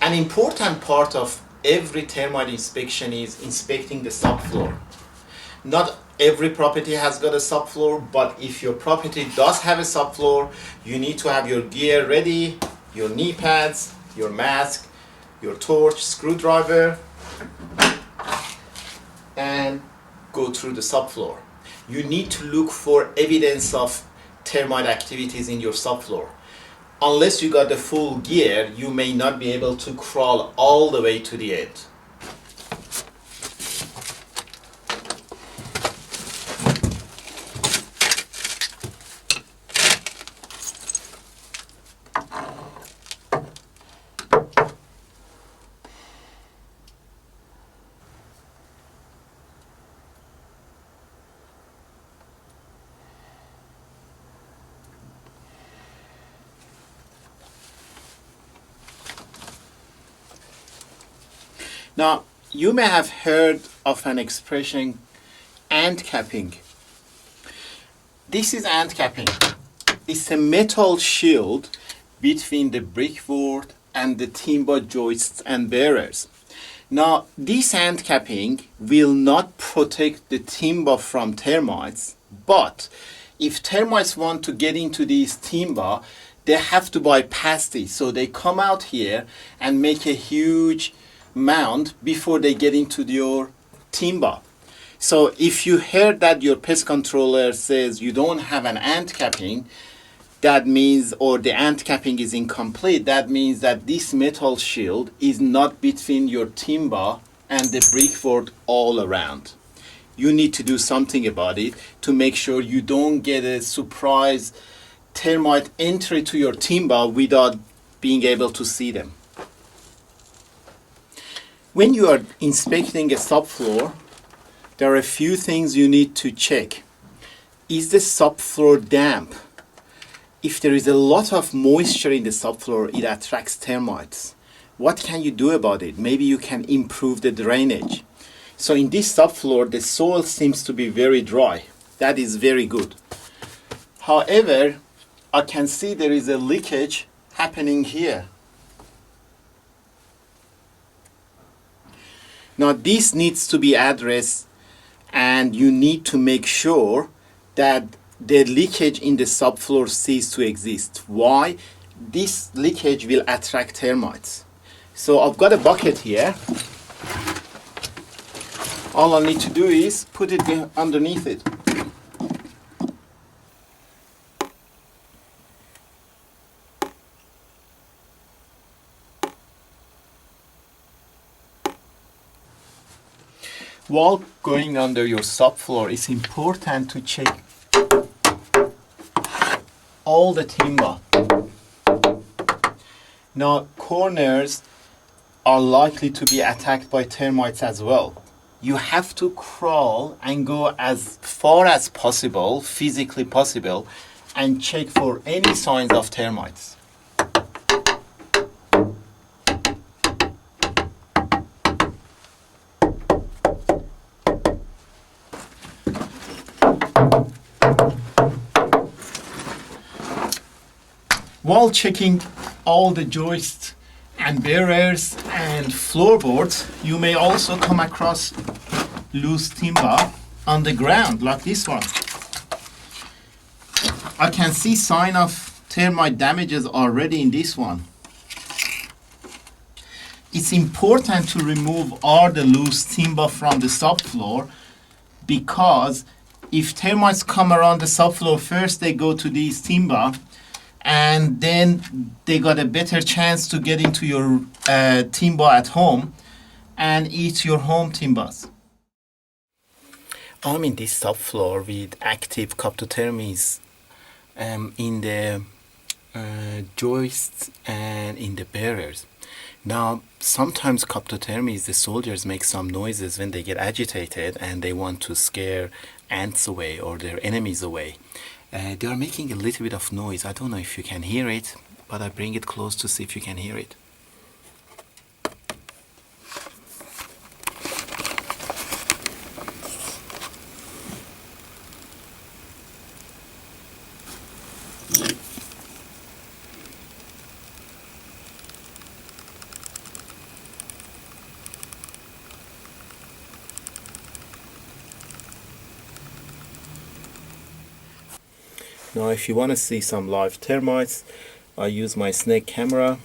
An important part of every termite inspection is inspecting the subfloor. Not every property has got a subfloor, but if your property does have a subfloor, you need to have your gear ready, your knee pads, your mask, your torch, screwdriver, and go through the subfloor. You need to look for evidence of termite activities in your subfloor. Unless you got the full gear, you may not be able to crawl all the way to the end. Now, you may have heard of an expression, ant capping. This is ant capping. It's a metal shield between the brickwork and the timber joists and bearers. Now, this ant capping will not protect the timber from termites, but if termites want to get into these timber, they have to bypass this. So they come out here and make a huge mound before they get into your timber. So if you heard that your pest controller says you don't have an ant capping, that means, or the ant capping is incomplete, that means that this metal shield is not between your timber and the brickwork all around. You need to do something about it to make sure you don't get a surprise termite entry to your timber without being able to see them. When you are inspecting a subfloor, there are a few things you need to check. Is the subfloor damp? If there is a lot of moisture in the subfloor, it attracts termites. What can you do about it? Maybe you can improve the drainage. So in this subfloor, the soil seems to be very dry. That is very good. However, I can see there is a leakage happening here. Now this needs to be addressed, and you need to make sure that the leakage in the subfloor ceases to exist. Why? This leakage will attract termites. So I've got a bucket here. All I need to do is put it underneath it. While going under your subfloor, it's important to check all the timber. Now, corners are likely to be attacked by termites as well. You have to crawl and go as far as possible, physically possible, and check for any signs of termites. While checking all the joists and bearers and floorboards, you may also come across loose timber on the ground, like this one. I can see sign of termite damages already in this one. It's important to remove all the loose timber from the subfloor, because if termites come around the subfloor first, they go to these timber, and then they got a better chance to get into your timber at home and eat your home timbers. I'm in this subfloor with active Coptotermes in the joists and in the bearers. Now, sometimes Coptotermes, the soldiers, make some noises when they get agitated and they want to scare ants away or their enemies away. They are making a little bit of noise. I don't know if you can hear it, but I bring it close to see if you can hear it. Now if you want to see some live termites, I use my snake camera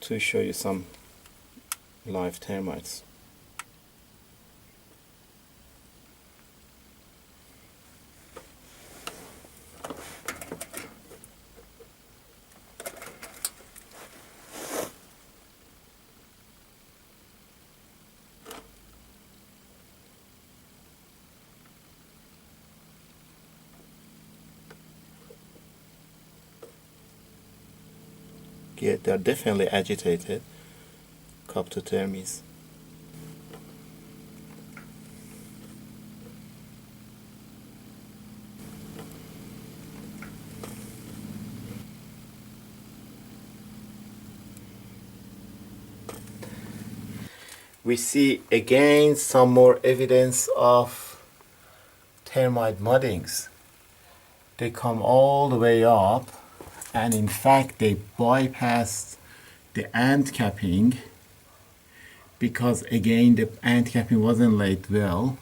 to show you some live termites. Yeah, they're definitely agitated, termites. We see again some more evidence of termite muddings. They come all the way up, and in fact they bypass the ant capping because again the ant capping wasn't laid well,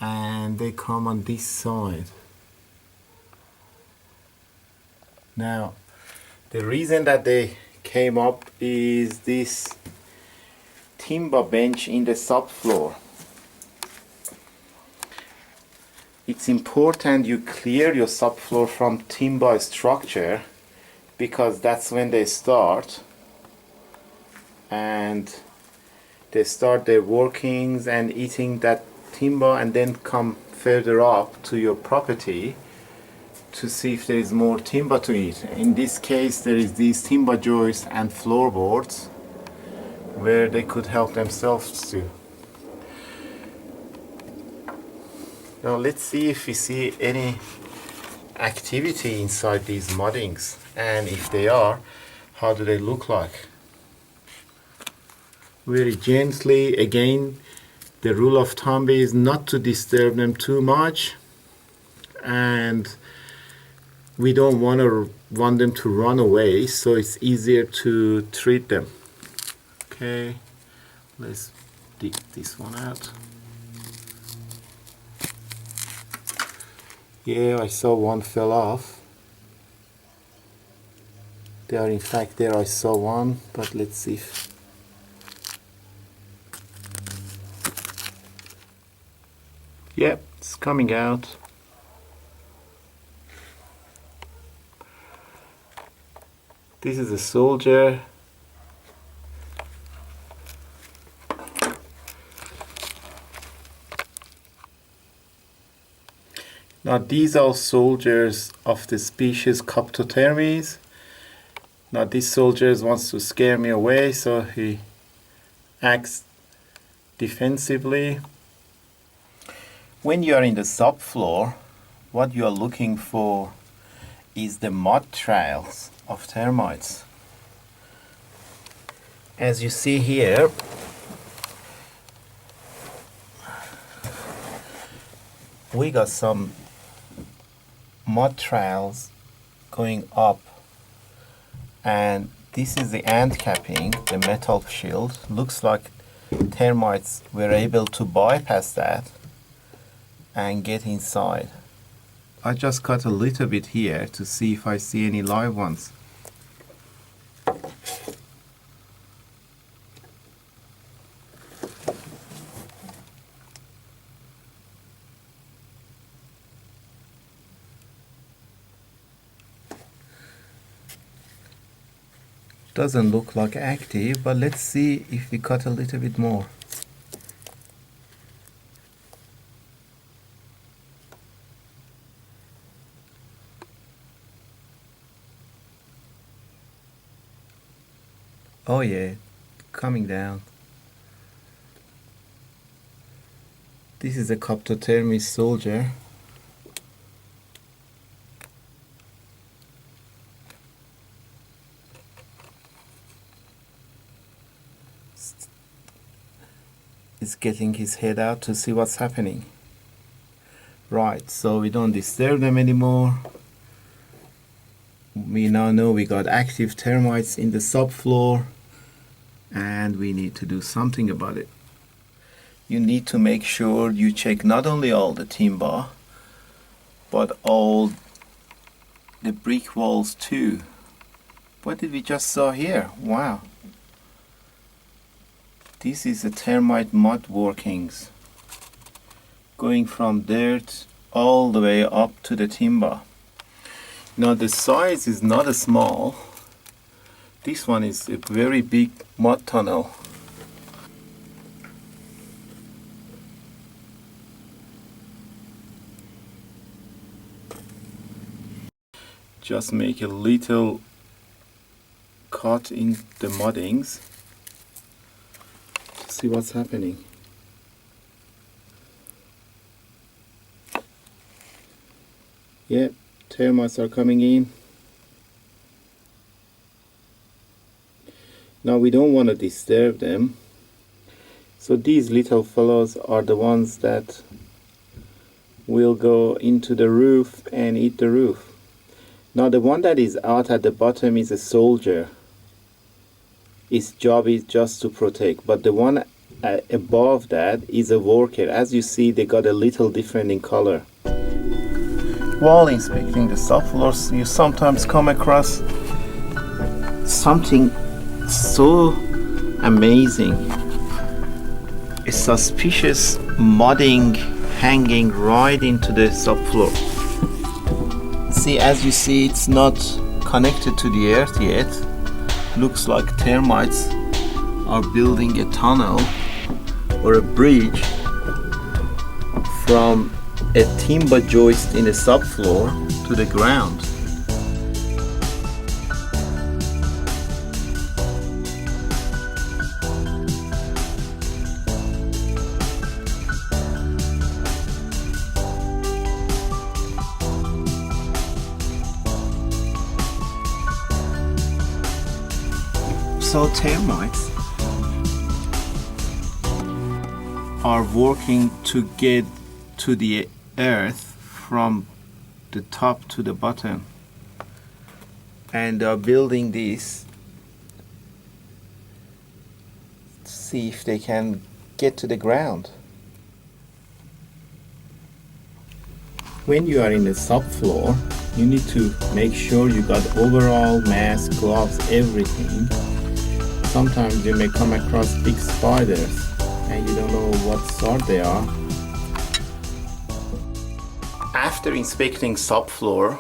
and they come on this side. Now the reason that they came up is this timber bench in the subfloor. It's important you clear your subfloor from timber structure because that's when they start, and they start their workings and eating that timber and then come further up to your property to see if there is more timber to eat. In this case there is these timber joists and floorboards where they could help themselves to. Now let's see if we see any activity inside these muddings, and if they are, how do they look like. Very gently, again the rule of thumb is not to disturb them too much, and we don't want them to run away, so it's easier to treat them. Okay, let's dig this one out. Yeah, I saw one fell off. There, in fact, there I saw one, but let's see if... Yep, it's coming out. This is a soldier. Now these are soldiers of the species termites. Now this soldier wants to scare me away, so he acts defensively. When you are in the subfloor, what you are looking for is the mud trails of termites. As you see here, we got some mud trails going up, and this is the ant capping, the metal shield. Looks like termites were able to bypass that and get inside. I just cut a little bit here to see if I see any live ones. Doesn't look like active, but let's see if we cut a little bit more. Oh yeah, coming down. This is a termite soldier. Is getting his head out to see what's happening. Right, so we don't disturb them anymore. We now know we got active termites in the subfloor, and we need to do something about it. You need to make sure you check not only all the timber, but all the brick walls too. What did we just saw here? Wow. This is the termite mud workings going from dirt all the way up to the timber. Now the size is not a small. This one is a very big mud tunnel. Just make a little cut in the muddings to see what's happening. Yeah, termites are coming in. Now we don't want to disturb them. So these little fellows are the ones that will go into the roof and eat the roof. Now the one that is out at the bottom is a soldier. His job is just to protect, but the one above that is a worker. As you see, they got a little different in color. While inspecting the subfloors, you sometimes come across something so amazing. A suspicious mudding hanging right into the subfloor. See, as you see, it's not connected to the earth yet. Looks like termites are building a tunnel or a bridge from a timber joist in the subfloor to the ground. So termites are working to get to the earth from the top to the bottom, and are building this to see if they can get to the ground. When you are in the subfloor, you need to make sure you got overall, mask, gloves, everything. Sometimes you may come across big spiders and you don't know what sort they are. After inspecting subfloor,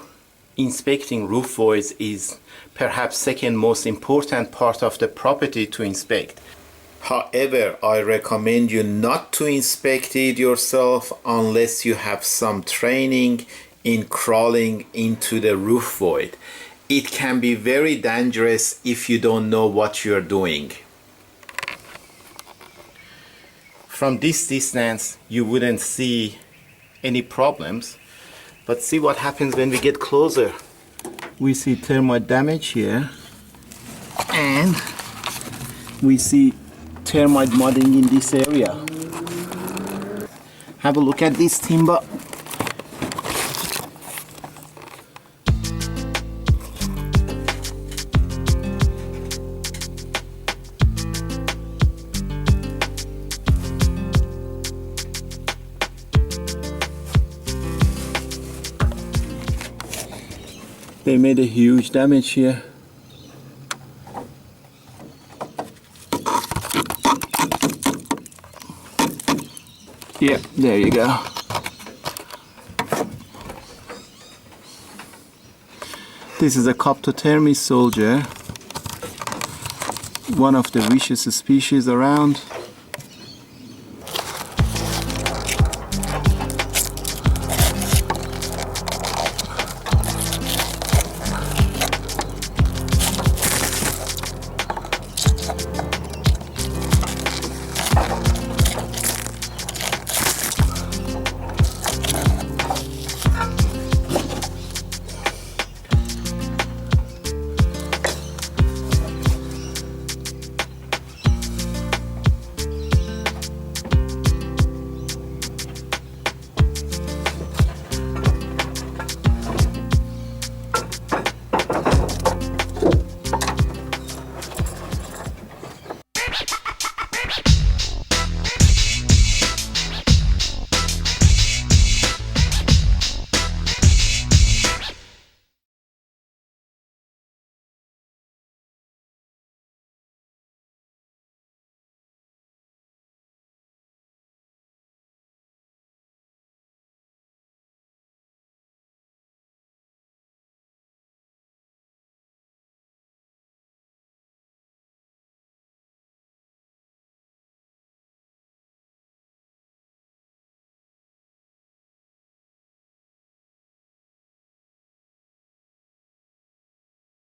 inspecting roof voids is perhaps second most important part of the property to inspect. However, I recommend you not to inspect it yourself unless you have some training in crawling into the roof void. It can be very dangerous if you don't know what you're doing. From this distance, you wouldn't see any problems, but see what happens when we get closer. We see termite damage here, and we see termite mudding in this area. Have a look at this timber. They made a huge damage here. Yeah, there you go. This is a Coptotermis soldier, one of the vicious species around.